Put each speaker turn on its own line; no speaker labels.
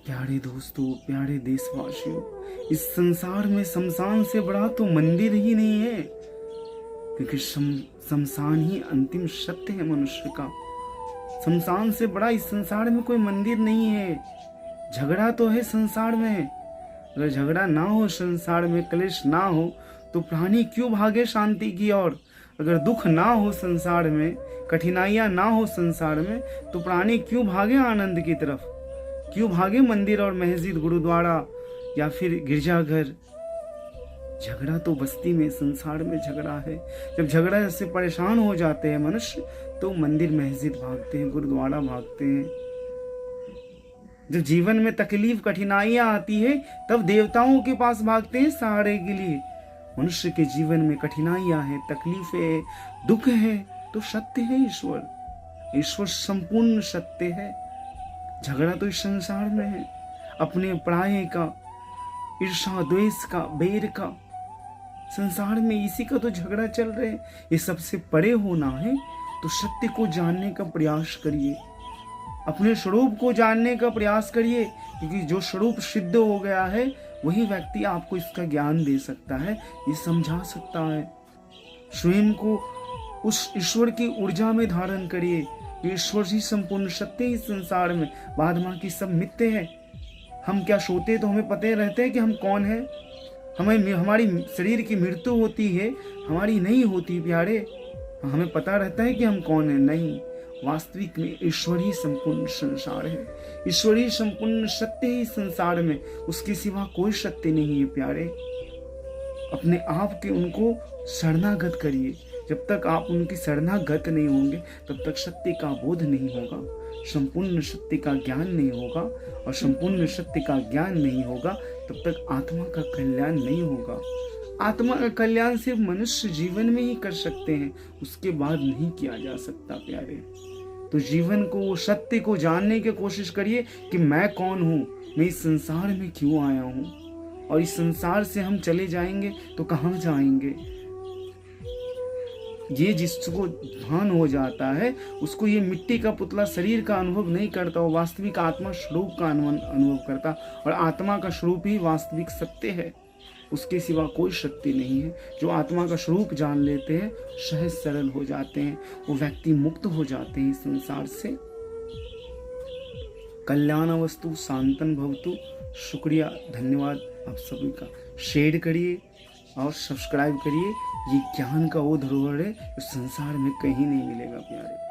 प्यारे दोस्तों, प्यारे देशवासियों, इस संसार में शमशान से बड़ा तो मंदिर ही नहीं है, क्योंकि शमशान ही अंतिम सत्य है मनुष्य का। शमशान से बड़ा इस संसार में कोई मंदिर नहीं है। झगड़ा तो है संसार में, अगर झगड़ा ना हो, संसार में क्लेश ना हो, तो प्राणी क्यों भागे शांति की ओर। अगर दुख ना हो संसार में, कठिनाइयां ना हो संसार में, तो प्राणी क्यों भागे आनंद की तरफ, क्यों भागे मंदिर और मस्जिद, गुरुद्वारा या फिर गिरजाघर। झगड़ा तो बस्ती में, संसार में झगड़ा है। जब झगड़ा से परेशान हो जाते हैं मनुष्य, तो मंदिर मस्जिद भागते हैं, गुरुद्वारा भागते हैं। जब जीवन में तकलीफ कठिनाइयां आती है, तब देवताओं के पास भागते हैं सहारे के लिए। मनुष्य के जीवन में कठिनाइयां हैं, तकलीफें है, दुख है, तो सत्य है ईश्वर। ईश्वर संपूर्ण सत्य है। झगड़ा तो इस संसार में है, अपने पराये का, ईर्षा द्वेष का, बैर का। संसार में इसी का तो झगड़ा चल रहा है। ये सबसे परे होना है तो सत्य को जानने का प्रयास करिए, अपने स्वरूप को जानने का प्रयास करिए, क्योंकि जो स्वरूप सिद्ध हो गया है वही व्यक्ति आपको इसका ज्ञान दे सकता है, ये समझा सकता है। स्वयं को उस ईश्वर की ऊर्जा में धारण करिए। ईश्वर ही संपूर्ण सत्य इस संसार में, बाद बाकी सब मिथ्य है। हम क्या सोते तो हमें पता रहते हैं कि हम कौन है। हमारी शरीर की मृत्यु होती है, हमारी नहीं होती प्यारे। हमें पता रहता है कि हम कौन है, नहीं। वास्तविक में ईश्वर ही संपूर्ण संसार है, ईश्वर ही संपूर्ण सत्य ही संसार में, उसके सिवा कोई सत्य नहीं है प्यारे। अपने आप के उनको शरणागत करिए। जब तक आप उनकी शरणागत नहीं होंगे, तब तक सत्य का बोध नहीं होगा, संपूर्ण सत्य का ज्ञान नहीं होगा, और संपूर्ण सत्य का ज्ञान नहीं होगा तब तक आत्मा का कल्याण नहीं होगा। आत्मा का कल्याण सिर्फ मनुष्य जीवन में ही कर सकते हैं, उसके बाद नहीं किया जा सकता प्यारे। तो जीवन को, सत्य को जानने की कोशिश करिए कि मैं कौन हूँ, मैं इस संसार में क्यों आया हूँ, और इस संसार से हम चले जाएंगे तो कहाँ जाएंगे। ये जिसको भान हो जाता है, उसको ये मिट्टी का पुतला शरीर का अनुभव नहीं करता, वो वास्तविक आत्मा स्वरूप का अनुभव करता, और आत्मा का स्वरूप ही वास्तविक सत्य है, उसके सिवा कोई शक्ति नहीं है। जो आत्मा का स्वरूप जान लेते हैं, सहज सरल हो जाते हैं, वो व्यक्ति मुक्त हो जाते हैं संसार से। कल्याण वस्तु शांतन भवतु। शुक्रिया, धन्यवाद आप सभी का। शेयर करिए और सब्सक्राइब करिए। ये ज्ञान का वो धरोहर है जो संसार में कहीं नहीं मिलेगा प्यारे।